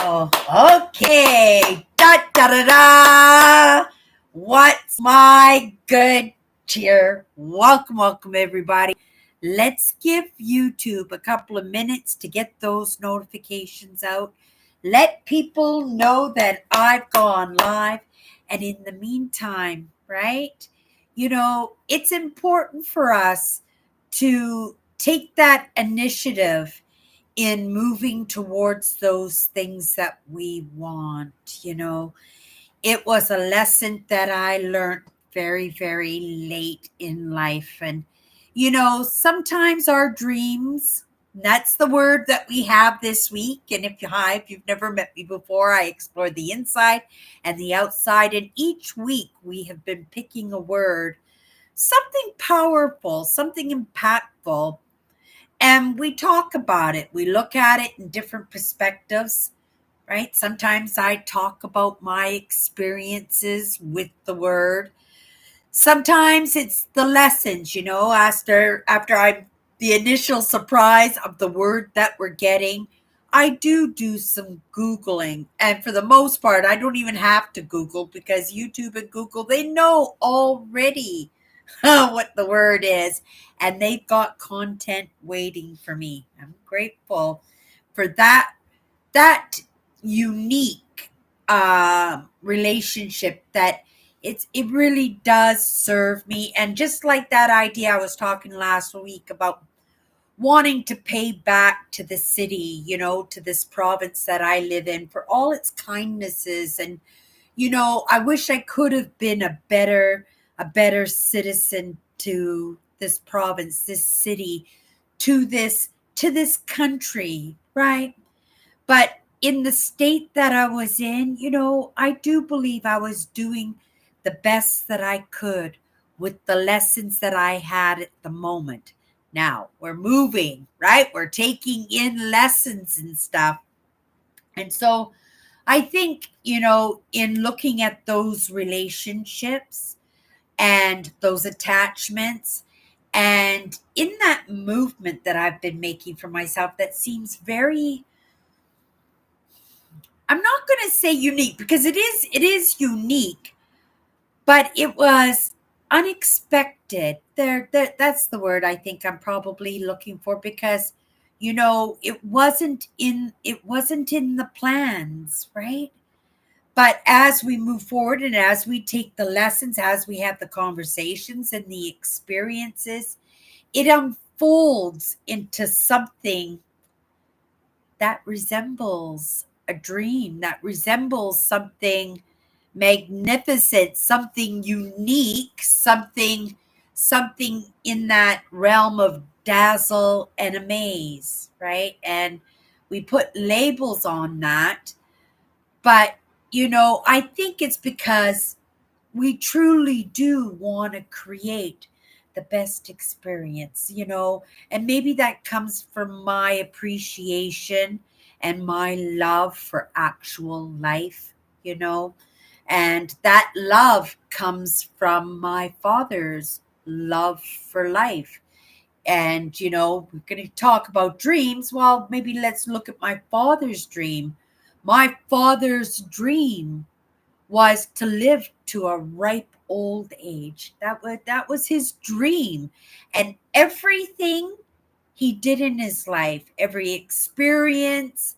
Oh, okay. Da da da da. What's my good cheer? Welcome, everybody. Let's give YouTube a couple of minutes to get those notifications out. Let people know that I've gone live. And in the meantime, right? It's important for us to take that initiative in moving towards those things that we want. It was a lesson that I learned very, very late in life. And, sometimes our dreams, that's the word that we have this week. And if you've never met me before, I explore the inside and the outside. And each week we have been picking a word, something powerful, something impactful, and we talk about it. We look at it in different perspectives, right? Sometimes I talk about my experiences with the word. Sometimes it's the lessons, after I'm the initial surprise of the word that we're getting. I do some Googling. And for the most part, I don't even have to Google because YouTube and Google, they know already what the word is, and they've got content waiting for me. I'm grateful for that unique relationship that it really does serve me. And just like that idea I was talking last week about wanting to pay back to the city, to this province that I live in for all its kindnesses. And I wish I could have been a better citizen to this province, this city, to this country, right? But in the state that I was in, I do believe I was doing the best that I could with the lessons that I had at the moment. Now we're moving, right? We're taking in lessons and stuff. And so I think, in looking at those relationships and those attachments, and in that movement that I've been making for myself, that seems very, I'm not going to say unique because it is unique, but it was unexpected. That's the word I think I'm probably looking for, because it wasn't in the plans, right? But as we move forward and as we take the lessons, as we have the conversations and the experiences, it unfolds into something that resembles a dream, that resembles something magnificent, something unique, something in that realm of dazzle and amaze, right? And we put labels on that, but I think it's because we truly do want to create the best experience, and maybe that comes from my appreciation and my love for actual life, and that love comes from my father's love for life. And, we're going to talk about dreams. Well, maybe let's look at my father's dream. My father's dream was to live to a ripe old age. That was his dream. And everything he did in his life, every experience,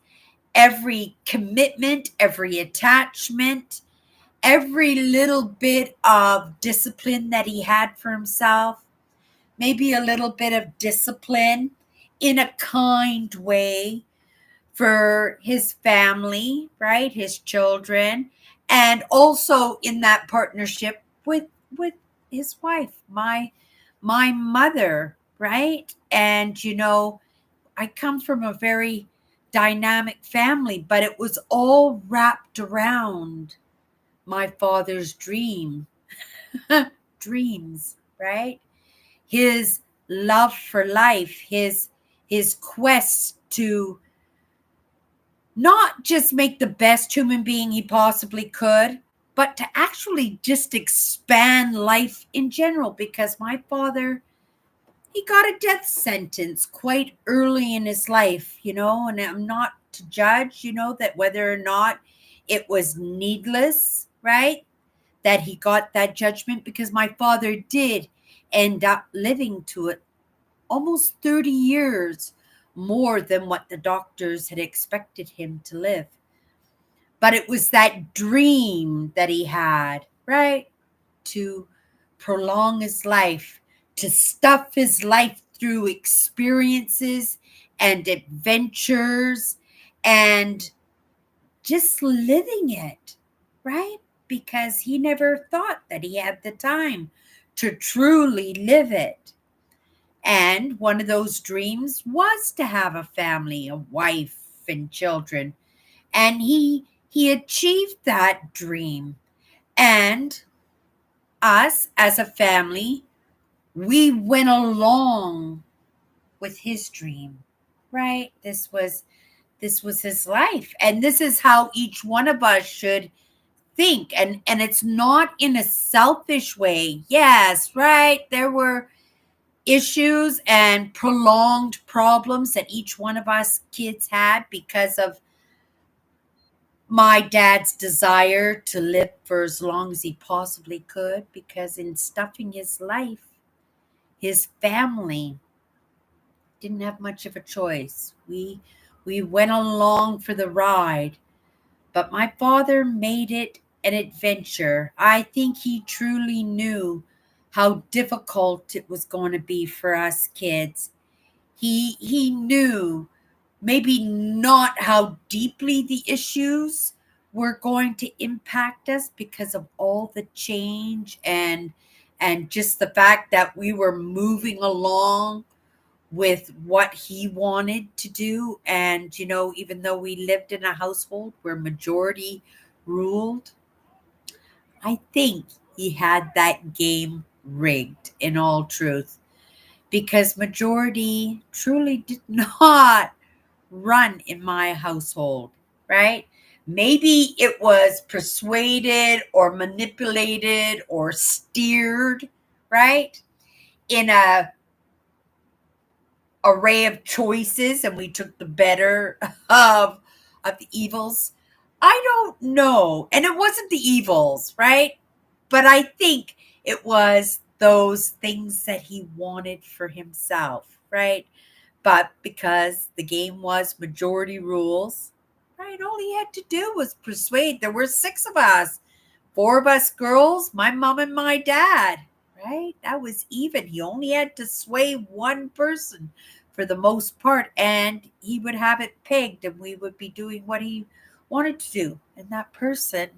every commitment, every attachment, every little bit of discipline that he had for himself, maybe a little bit of discipline in a kind way for his family, right? His children, and also in that partnership with his wife, my mother, right? And I come from a very dynamic family, but it was all wrapped around my father's dreams, right? His love for life, his quest to not just make the best human being he possibly could, but to actually just expand life in general. Because my father, he got a death sentence quite early in his life, and I'm not to judge, that whether or not it was needless, right? That he got that judgment, because my father did end up living to it almost 30 years more than what the doctors had expected him to live. But it was that dream that he had, right? To prolong his life, to stuff his life through experiences and adventures and just living it, right? Because he never thought that he had the time to truly live it. And one of those dreams was to have a family, a wife and children. And he achieved that dream. And us as a family, we went along with his dream, right? This was his life, and this is how each one of us should think. And it's not in a selfish way. Yes, right, there were issues and prolonged problems that each one of us kids had because of my dad's desire to live for as long as he possibly could, because in stuffing his life, his family didn't have much of a choice. We went along for the ride, but my father made it an adventure. I think he truly knew how difficult it was going to be for us kids. He knew maybe not how deeply the issues were going to impact us because of all the change and just the fact that we were moving along with what he wanted to do. And even though we lived in a household where majority ruled, I think he had that game rigged, in all truth, because majority truly did not run in my household, right? Maybe it was persuaded or manipulated or steered, right? In a array of choices, and we took the better of the evils. I don't know. And it wasn't the evils, right? But I think it was those things that he wanted for himself, right? But because the game was majority rules, right? All he had to do was persuade. There were six of us, four of us girls, my mom and my dad, right? That was even. He only had to sway one person for the most part, and he would have it pegged, and we would be doing what he wanted to do. And that person,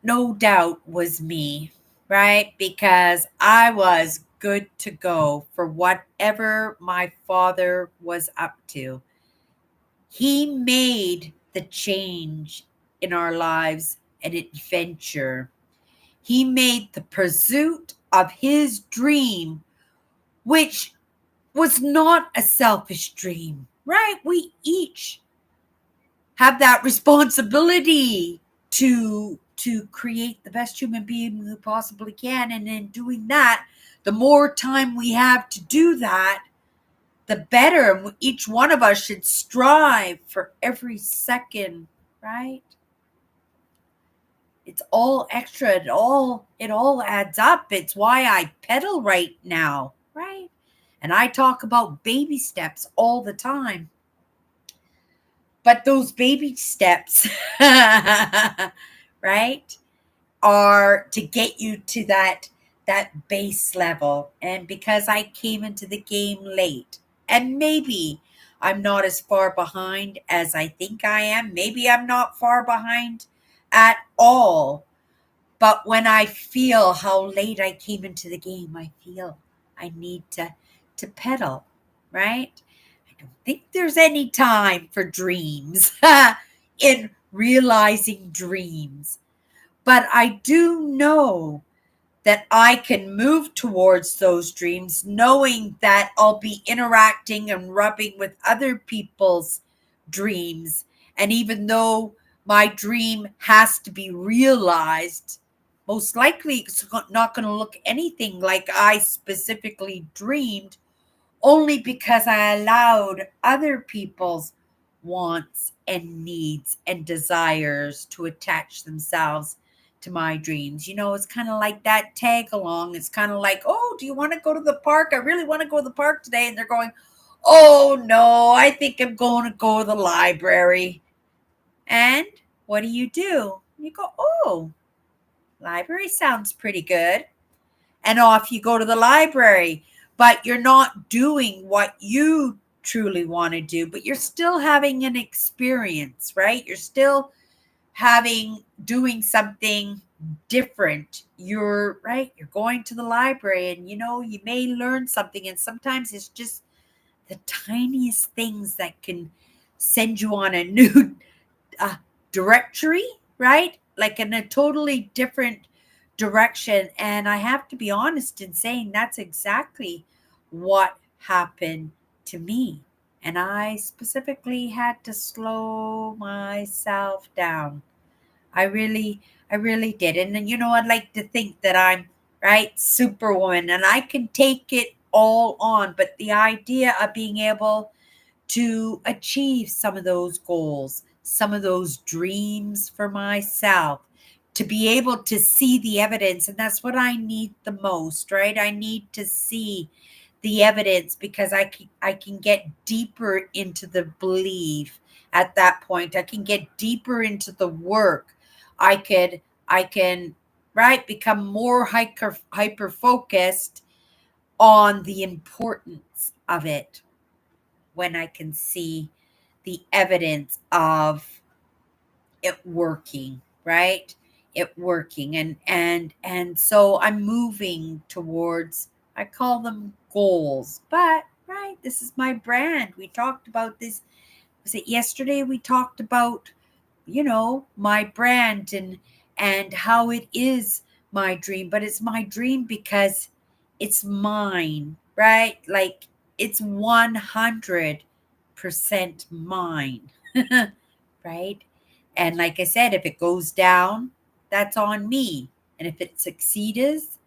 no doubt was me, right? Because I was good to go for whatever my father was up to. He made the change in our lives an adventure. He made the pursuit of his dream, which was not a selfish dream, right? We each have that responsibility to create the best human being we possibly can. And in doing that, the more time we have to do that, the better. And each one of us should strive for every second, right? It's all extra. It all adds up. It's why I pedal right now, right? And I talk about baby steps all the time. But those baby steps, right, are to get you to that base level. And because I came into the game late, and maybe I'm not as far behind as I think I am. Maybe I'm not far behind at all. But when I feel how late I came into the game, I feel I need to pedal, right? I don't think there's any time for dreams in realizing dreams. But I do know that I can move towards those dreams, knowing that I'll be interacting and rubbing with other people's dreams. And even though my dream has to be realized, most likely it's not going to look anything like I specifically dreamed only because I allowed other people's wants and needs and desires to attach themselves to my dreams. It's kind of like that tag along. It's kind of like, oh, do you want to go to the park? I really want to go to the park today. And they're going, oh, no, I think I'm going to go to the library. And what do? You go, oh, library sounds pretty good. And off you go to the library. But you're not doing what you truly want to do, but you're still having an experience, right? You're still doing something different. You're right. You're going to the library and you may learn something. And sometimes it's just the tiniest things that can send you on a new uh, directory, right? Like in a totally different direction. And I have to be honest in saying that's exactly what happened to me. And I specifically had to slow myself down. I really, I really did. And then, I'd like to think that I'm right, superwoman, and I can take it all on. But the idea of being able to achieve some of those goals, some of those dreams for myself, to be able to see the evidence. And that's what I need the most, right? I need to see the evidence because I can get deeper into the belief at that point. I can get deeper into the work. I can right become more hyper focused on the importance of it when I can see the evidence of it working, right? It working. And so I'm moving towards, I call them goals. But right, this is my brand. We talked about this. Was it yesterday we talked about my brand and how it is my dream, but it's my dream because it's mine, right? Like it's 100% mine. Right? And like I said, if it goes down, that's on me. And if it succeeds,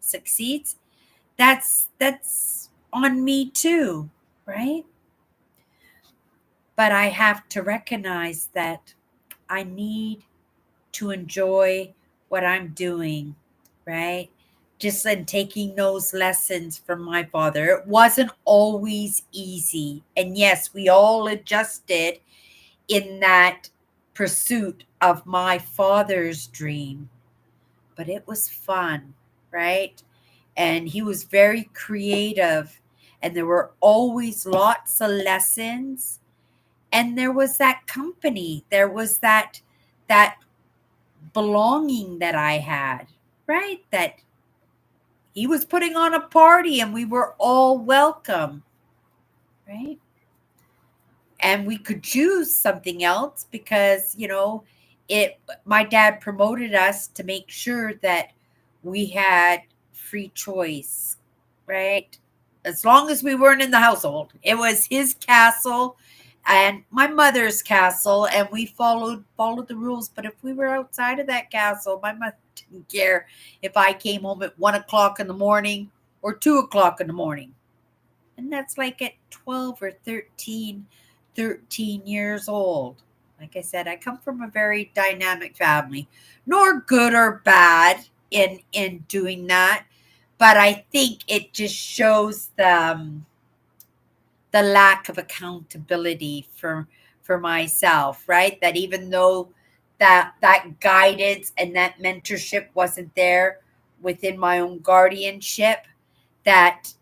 that's on me too, right? But I have to recognize that I need to enjoy what I'm doing, right? Just in taking those lessons from my father. It wasn't always easy. And yes, we all adjusted in that pursuit of my father's dream, but it was fun, right? And he was very creative, and there were always lots of lessons. And there was that company, there was that belonging that I had, right? That he was putting on a party and we were all welcome, right? And we could choose something else because, it my dad promoted us to make sure that we had free choice, right? As long as we weren't in the household. It was his castle and my mother's castle, and we followed the rules. But if we were outside of that castle, my mother didn't care if I came home at 1 o'clock in the morning or 2 o'clock in the morning. And that's like at 12 or 13 years old. Like I said, I come from a very dynamic family, nor good or bad in doing that. But I think it just shows the lack of accountability for myself, right? That even though that guidance and that mentorship wasn't there within my own guardianship, that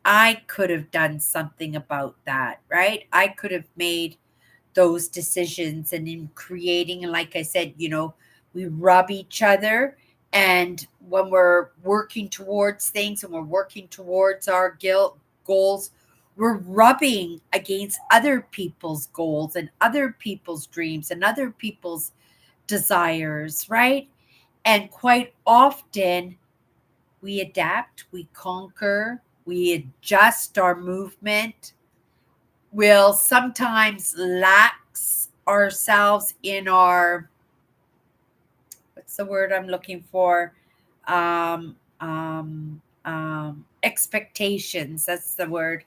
I could have done something about that, right? I could have made those decisions, and in creating, and like I said, we rub each other. And when we're working towards things and we're working towards our guilt goals, we're rubbing against other people's goals and other people's dreams and other people's desires, right? And quite often we adapt, we conquer, we adjust our movement. We'll sometimes lax ourselves in our, what's the word I'm looking for? Um, um, um, expectations. That's the word.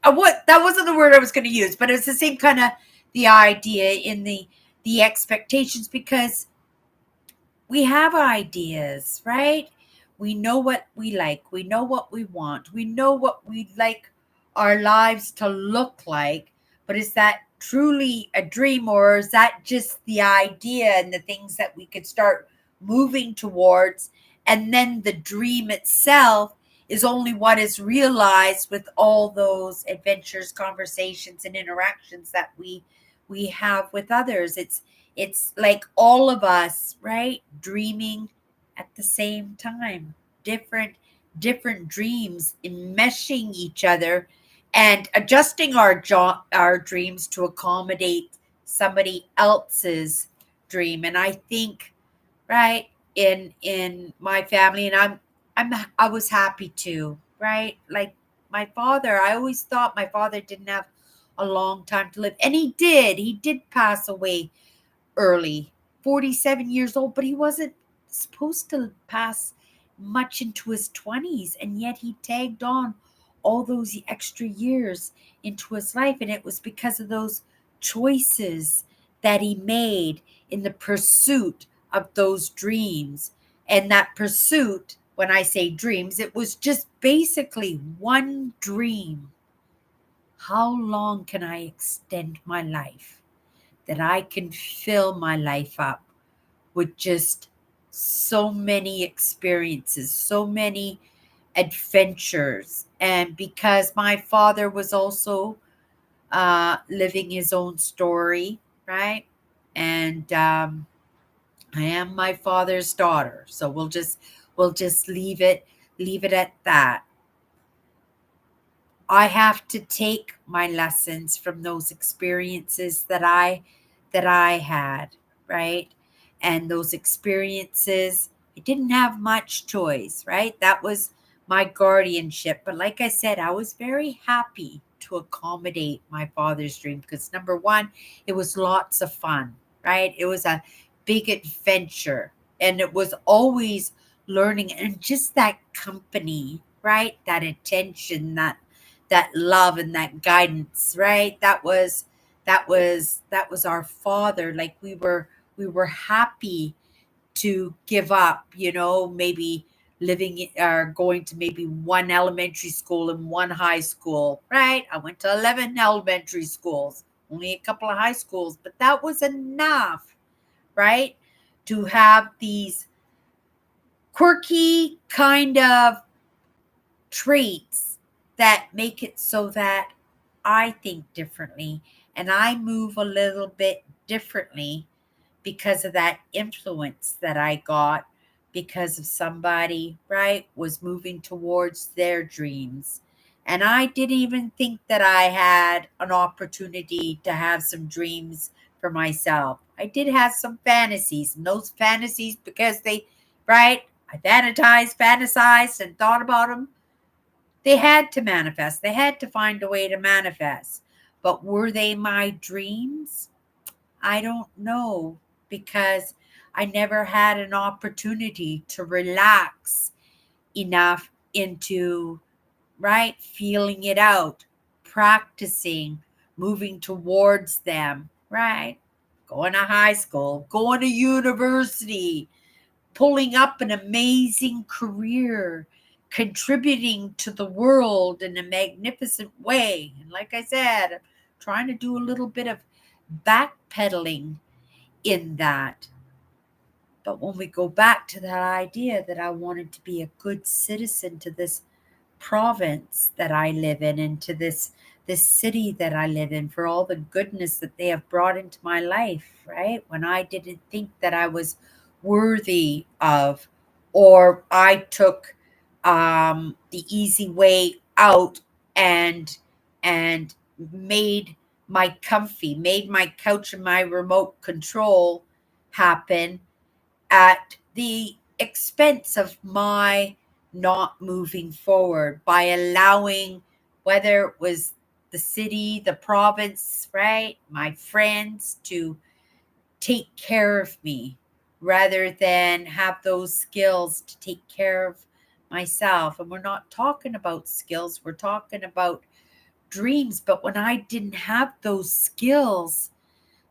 What that wasn't the word I was going to use, but it's the same kind of the idea in the expectations, because we have ideas, right? We know what we like. We know what we want. We know what we'd like our lives to look like. But is that truly a dream, or is that just the idea and the things that we could start moving towards? And then the dream itself is only what is realized with all those adventures, conversations, and interactions that we have with others. It's like all of us, right? Dreaming at the same time. Different dreams enmeshing each other and adjusting our dreams to accommodate somebody else's dream. And I think, right, in my family, and I was happy to, right? Like my father, I always thought my father didn't have a long time to live. And he did pass away early, 47 years old, but he wasn't supposed to pass much into his 20s. And yet he tagged on all those extra years into his life. And it was because of those choices that he made in the pursuit of those dreams. And that pursuit, when I say dreams, it was just basically one dream. How long can I extend my life, that I can fill my life up with just so many experiences, so many adventures? And because my father was also living his own story, right? And I am my father's daughter, so we'll just leave it at that. I have to take my lessons from those experiences that I had, right? And those experiences, I didn't have much choice, right? That was my guardianship. But like I said, I was very happy to accommodate my father's dream because number one, it was lots of fun, right? It was a big adventure, and it was always learning, and just that company, right? That attention, that love and that guidance, right? That was our father. Like we were happy to give up, maybe living or going to maybe one elementary school and one high school, right? I went to 11 elementary schools, only a couple of high schools, but that was enough, right? To have these quirky kind of traits that make it so that I think differently and I move a little bit differently because of that influence that I got because of somebody, right, was moving towards their dreams. And I didn't even think that I had an opportunity to have some dreams for myself. I did have some fantasies, and those fantasies, because right, I fantasized, and thought about them, they had to manifest. They had to find a way to manifest. But were they my dreams? I don't know, because I never had an opportunity to relax enough into, right, feeling it out, practicing, moving towards them, right? Going to high school, going to university, pulling up an amazing career, contributing to the world in a magnificent way. And like I said, I'm trying to do a little bit of backpedaling in that. But when we go back to that idea that I wanted to be a good citizen to this province that I live in and to this city that I live in, for all the goodness that they have brought into my life, right? When I didn't think that I was worthy of, or I took the easy way out and and made my couch and my remote control happen at the expense of my not moving forward, by allowing, whether it was the city, the province, right, my friends, to take care of me rather than have those skills to take care of myself. And we're not talking about skills, we're talking about dreams. But when I didn't have those skills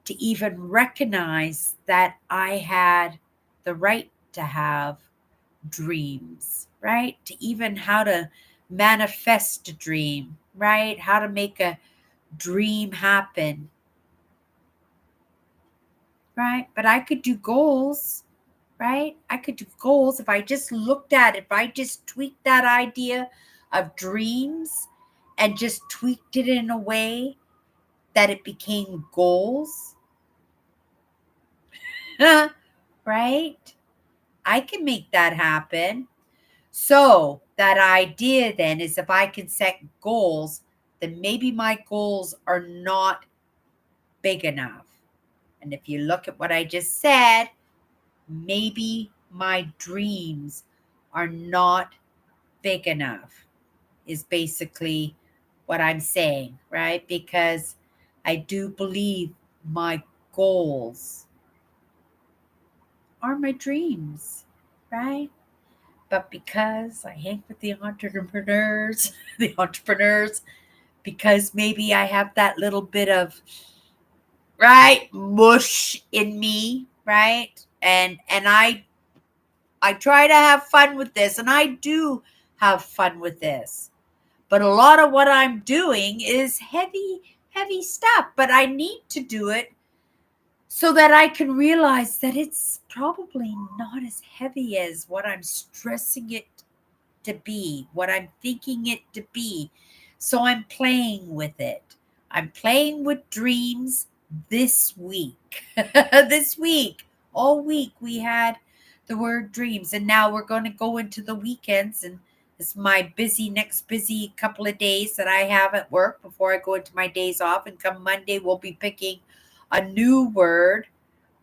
to even recognize that I had the right to have dreams, right? To even how to manifest a dream, right? How to make a dream happen, right? But I could do goals, right? I could do goals if I just looked at it, if I just tweaked that idea of dreams and just tweaked it in a way that it became goals, right? I can make that happen. So that idea then is if I can set goals, then maybe my goals are not big enough. And if you look at what I just said, maybe my dreams are not big enough, is basically what I'm saying, right? Because I do believe my goals are my dreams, right? But because I hang with the entrepreneurs, the entrepreneurs, because maybe I have that little bit of right mush in me, right? And I try to have fun with this, and I do have fun with this. But a lot of what I'm doing is heavy stuff, but I need to do it so that I can realize that it's probably not as heavy as what I'm stressing it to be, what I'm thinking it to be. So I'm playing with it. I'm playing with dreams this week. This week, all week, we had the word dreams. And now we're going to go into the weekends. And it's my next busy couple of days that I have at work before I go into my days off. And come Monday, we'll be picking a new word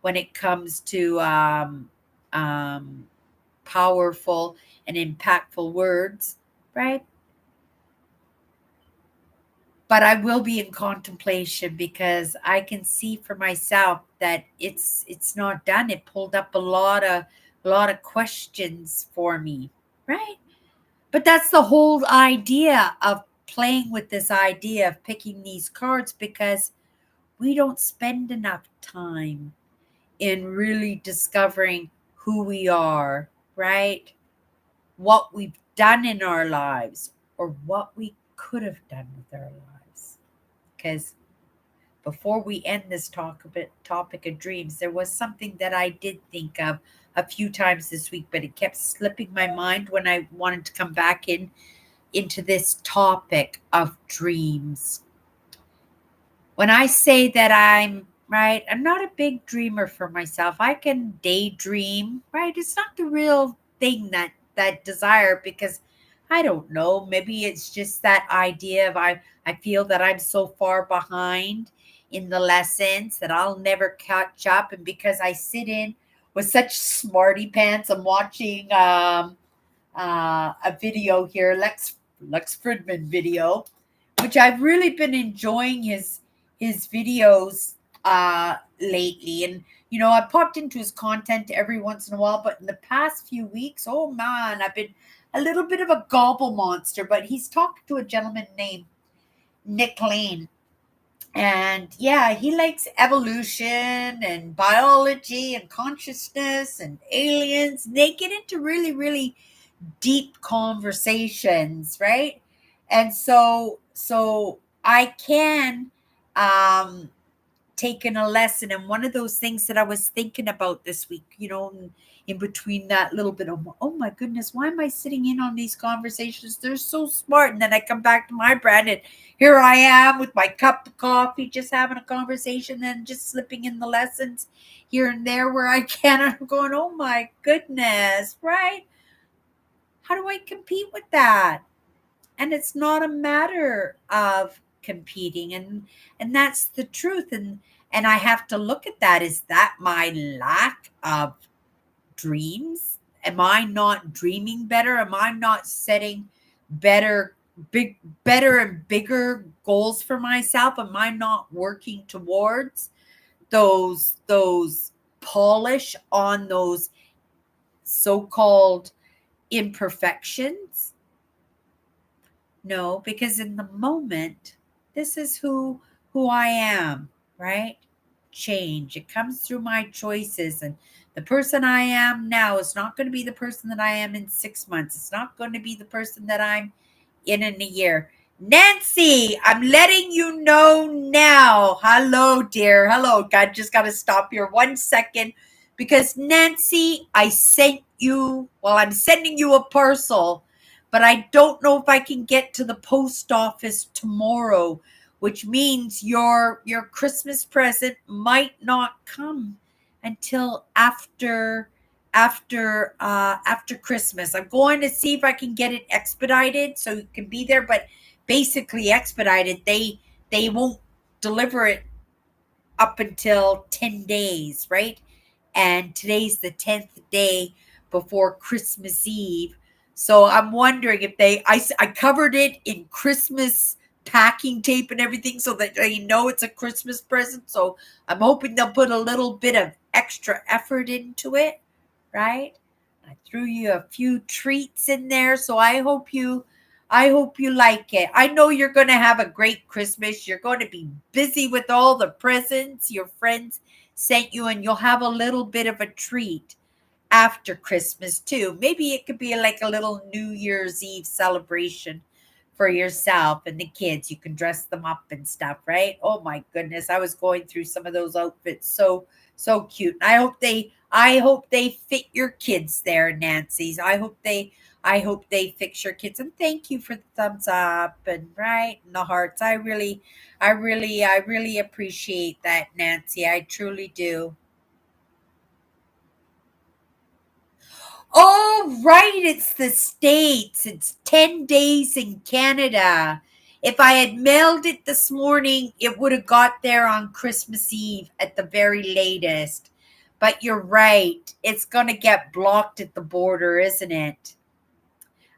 when it comes to powerful and impactful words, right? But I will be in contemplation because I can see for myself that it's not done. It pulled up a lot of questions for me, right? But that's the whole idea of playing with this idea of picking these cards, because we don't spend enough time in really discovering who we are, right? What we've done in our lives or what we could have done with our lives. Because before we end this topic of dreams, there was something that I did think of a few times this week, but it kept slipping my mind when I wanted to come back into this topic of dreams. When I say that I'm right, I'm not a big dreamer for myself. I can daydream, right? It's not the real thing that desire, because I don't know, maybe it's just that idea of I feel that I'm so far behind in the lessons that I'll never catch up. And because I sit in with such smarty pants, I'm watching a video here, Lex Fridman video, which I've really been enjoying his videos lately. And I popped into his content every once in a while, but in the past few weeks, oh man, I've been a little bit of a gobble monster. But he's talking to a gentleman named Nick Lane. And yeah, he likes evolution and biology and consciousness and aliens. And they get into really, really deep conversations, right? And so I can taken a lesson. And one of those things that I was thinking about this week, in between that little bit of, oh my goodness, why am I sitting in on these conversations? They're so smart. And then I come back to my brand, and here I am with my cup of coffee, just having a conversation and just slipping in the lessons here and there where I can. I'm going, oh my goodness, right? How do I compete with that? And it's not a matter of competing, and that's the truth. And I have to look at that. Is that my lack of dreams? Am I not dreaming better? Am I not setting better better and bigger goals for myself? Am I not working towards those polish on those so-called imperfections? No, because in the moment, this is who I am, right? Change. It comes through my choices, and the person I am now is not going to be the person that I am in 6 months. It's not going to be the person that I'm in a year. Nancy, I'm letting you know now. Hello, dear. Hello. God, just got to stop here 1 second because Nancy, I sent you, well, I'm sending you a parcel, but I don't know if I can get to the post office tomorrow, which means your Christmas present might not come until after Christmas. I'm going to see if I can get it expedited so it can be there, but basically expedited, they won't deliver it up until 10 days, right? And today's the 10th day before Christmas Eve. So I'm wondering if I covered it in Christmas packing tape and everything so that they know it's a Christmas present. So I'm hoping they'll put a little bit of extra effort into it, right? I threw you a few treats in there, so I hope you like it. I know you're going to have a great Christmas. You're going to be busy with all the presents your friends sent you, and you'll have a little bit of a treat after Christmas too. Maybe it could be like a little New Year's Eve celebration for yourself and the kids. You can dress them up and stuff, right? Oh my goodness, I was going through some of those outfits. So cute. And I hope they fit your kids there, Nancy's. I hope they fix your kids. And thank you for the thumbs up and right and the hearts. I really appreciate that, Nancy. I truly do. Oh, right. It's the States. It's 10 days in Canada. If I had mailed it this morning, it would have got there on Christmas Eve at the very latest. But you're right. It's going to get blocked at the border, isn't it?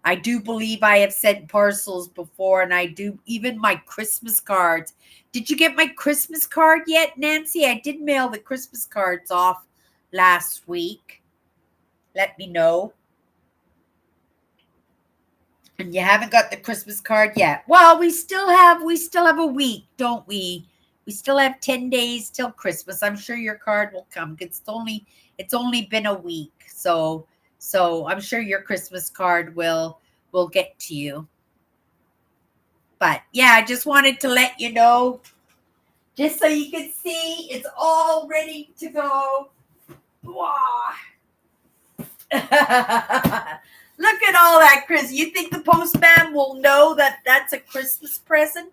I do believe I have sent parcels before, and I do even my Christmas cards. Did you get my Christmas card yet, Nancy? I did mail the Christmas cards off last week. Let me know. And you haven't got the Christmas card yet. Well, we still have a week, don't we? We still have 10 days till Christmas. I'm sure your card will come. It's only been a week. So I'm sure your Christmas card will get to you. But yeah, I just wanted to let you know just so you can see it's all ready to go. Wow. Look at all that, Chris. You think the postman will know that that's a Christmas present?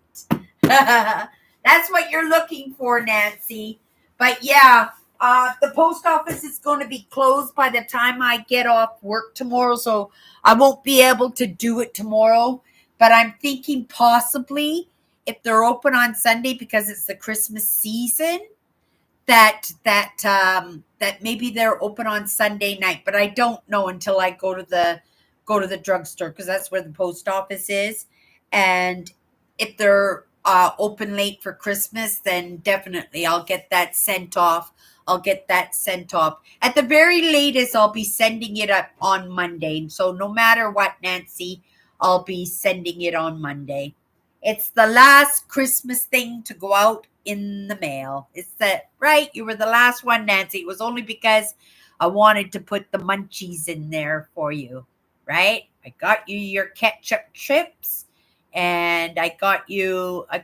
That's what you're looking for, Nancy. But yeah, the post office is going to be closed by the time I get off work tomorrow, so I won't be able to do it tomorrow. But I'm thinking possibly if they're open on Sunday because it's the Christmas season, that maybe they're open on Sunday night, but I don't know until I go to the drugstore because that's where the post office is. And if they're open late for Christmas, then definitely I'll get that sent off. I'll get that sent off. At the very latest, I'll be sending it up on Monday. So no matter what, Nancy, I'll be sending it on Monday. It's the last Christmas thing to go out in the mail. Is that right? You were the last one, Nancy. It was only because I wanted to put the munchies in there for you, right? I got you your ketchup chips and I got you a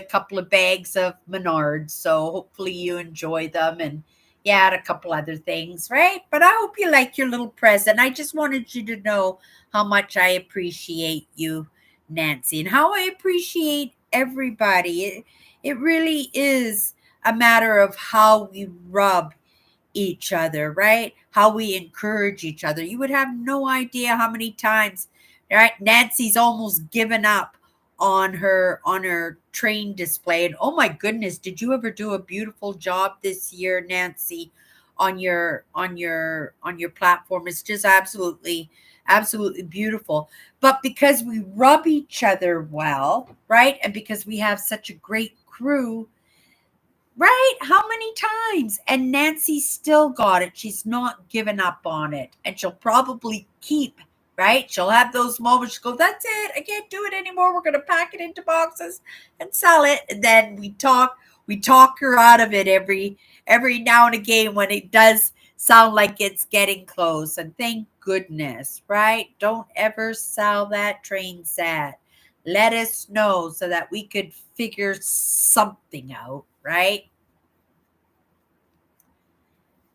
couple of bags of Menards. So hopefully you enjoy them and yeah, and a couple other things, right? But I hope you like your little present. I just wanted you to know how much I appreciate you, Nancy, and how I appreciate everybody. It really is a matter of how we rub each other, right? How we encourage each other. You would have no idea how many times, right? Nancy's almost given up on her train display. And oh my goodness, did you ever do a beautiful job this year, Nancy, on your platform? It's just absolutely beautiful. But because we rub each other well, right? And because we have such a great crew, right? How many times? And Nancy still got it. She's not given up on it. And she'll probably keep right? She'll have those moments. She'll go, that's it. I can't do it anymore. We're going to pack it into boxes and sell it. And then we talk her out of it every now and again when it does sound like it's getting close. And thank goodness, right? Don't ever sell that train set. Let us know so that we could figure something out, right?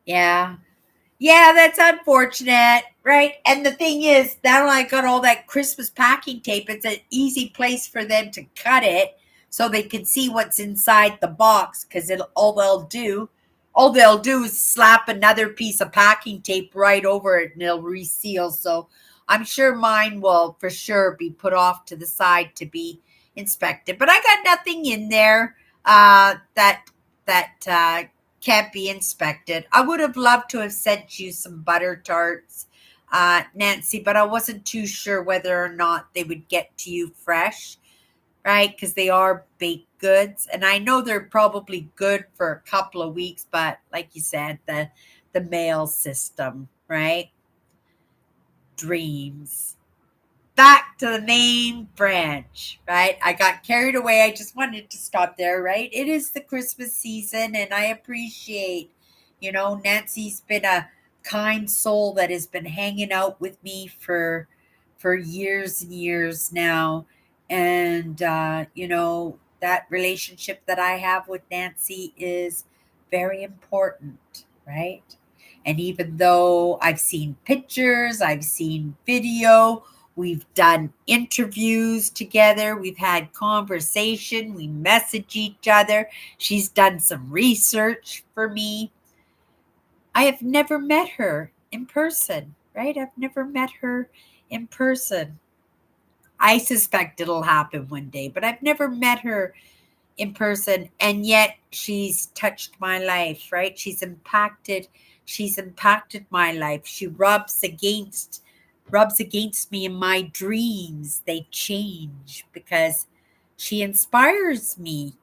Yeah. Yeah, that's unfortunate, right? And the thing is, now I got all that Christmas packing tape. It's an easy place for them to cut it so they can see what's inside the box. Because all they'll do is slap another piece of packing tape right over it, and it'll reseal. So I'm sure mine will for sure be put off to the side to be inspected. But I got nothing in there that can't be inspected. I would have loved to have sent you some butter tarts, Nancy, but I wasn't too sure whether or not they would get to you fresh, right? Because they are baked goods, and I know they're probably good for a couple of weeks, but like you said, the mail system, right? Dreams. Back to the main branch, right? I got carried away. I just wanted to stop there, right? It is the Christmas season, and I appreciate, Nancy's been a kind soul that has been hanging out with me for years and years now. And that relationship that I have with Nancy is very important, right? And even though I've seen pictures, I've seen video, we've done interviews together. We've had conversation. We message each other. She's done some research for me. I have never met her in person, right? I've never met her in person. I suspect it'll happen one day, but I've never met her in person, and yet she's touched my life, right? She's impacted my life. She rubs against me in my dreams. They change because she inspires me.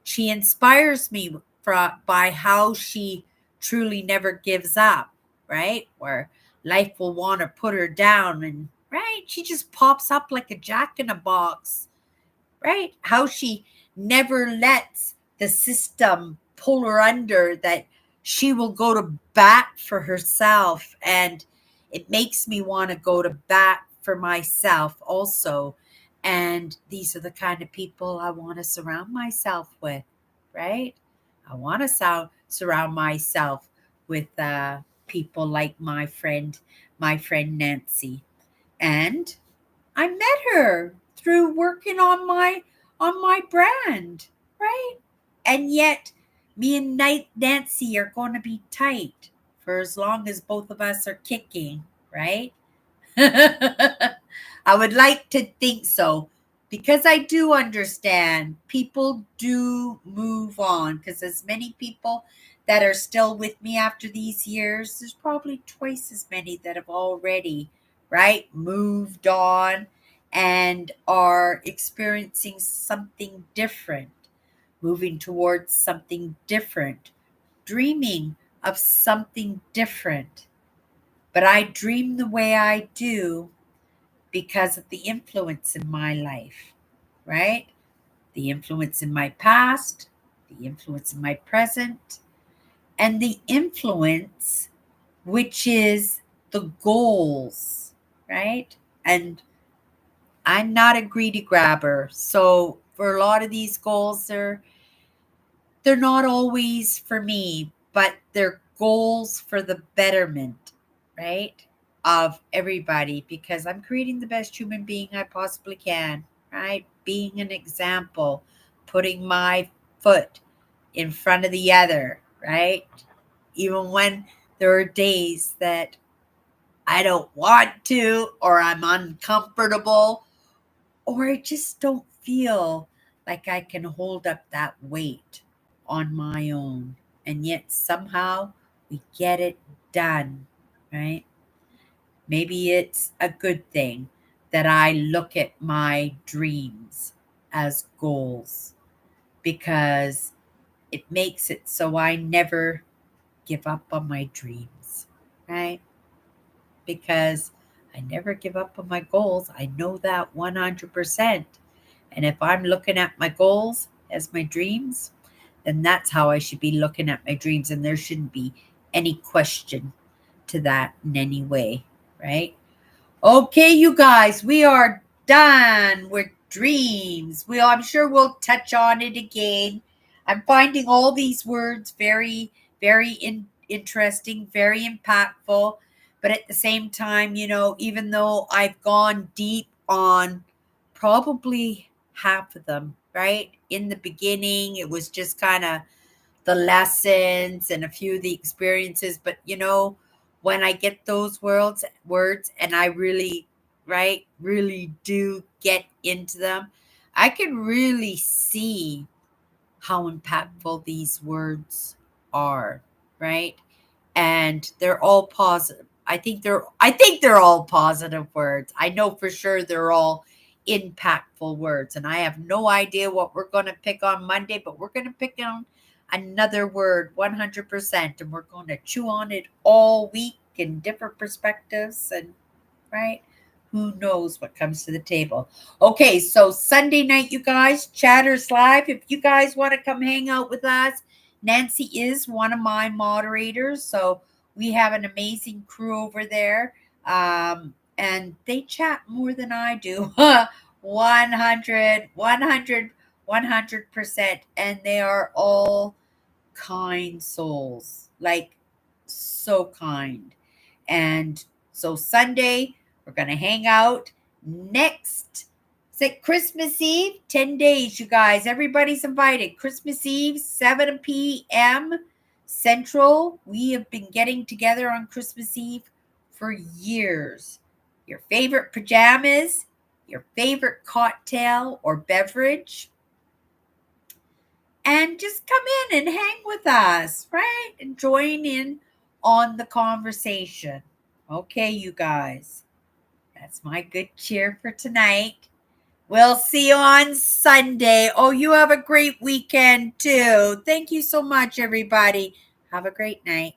She inspires me by how she truly never gives up, right? Where life will want to put her down, and right, she just pops up like a jack in a box, right? How she never lets the system pull her under, that she will go to bat for herself. And it makes me want to go to bat for myself also. And these are the kind of people I want to surround myself with, right? I want to surround myself with people like my friend Nancy. And I met her through working on my brand, right? And yet, me and Nancy are going to be tight for as long as both of us are kicking, right? I would like to think so, because I do understand people do move on. Because as many people that are still with me after these years, there's probably twice as many that have already, right, moved on and are experiencing something different, moving towards something different, dreaming of something different. But I dream the way I do because of the influence in my life, right? The influence in my past, the influence in my present, and the influence, which is the goals, right? And I'm not a greedy grabber. So for a lot of these goals, they're not always for me, but they're goals for the betterment, right? Of everybody, because I'm creating the best human being I possibly can, right? Being an example, putting my foot in front of the other, right? Even when there are days that I don't want to, or I'm uncomfortable, or I just don't feel like I can hold up that weight on my own. And yet somehow we get it done, right? Maybe it's a good thing that I look at my dreams as goals, because it makes it so I never give up on my dreams, right? Because I never give up on my goals. I know that 100%. And if I'm looking at my goals as my dreams, then that's how I should be looking at my dreams. And there shouldn't be any question to that in any way, right? Okay, you guys, we are done with dreams. I'm sure we'll touch on it again. I'm finding all these words very, very interesting, very impactful. But at the same time, even though I've gone deep on probably half of them, right? In the beginning, it was just kind of the lessons and a few of the experiences. But when I get those words and I really, right, really do get into them, I can really see how impactful these words are, right? And they're all positive. I think they're all positive words. I know for sure they're all impactful words. And I have no idea what we're going to pick on Monday, but we're going to pick on another word 100%, and we're going to chew on it all week in different perspectives, and right, who knows what comes to the table. Okay, so Sunday night, you guys, Chatters Live. If you guys want to come hang out with us, Nancy is one of my moderators, so we have an amazing crew over there, and they chat more than I do. 100, 100, 100%, and they are all kind souls, like so kind. And so Sunday, we're going to hang out. Next, it's like Christmas Eve, 10 days, you guys. Everybody's invited. Christmas Eve, 7 p.m. Central. We have been getting together on Christmas Eve for years. Your favorite pajamas, your favorite cocktail or beverage, and just come in and hang with us, right? And join in on the conversation. Okay, you guys, that's my good cheer for tonight. We'll see you on Sunday. Oh, you have a great weekend too. Thank you so much, everybody. Have a great night.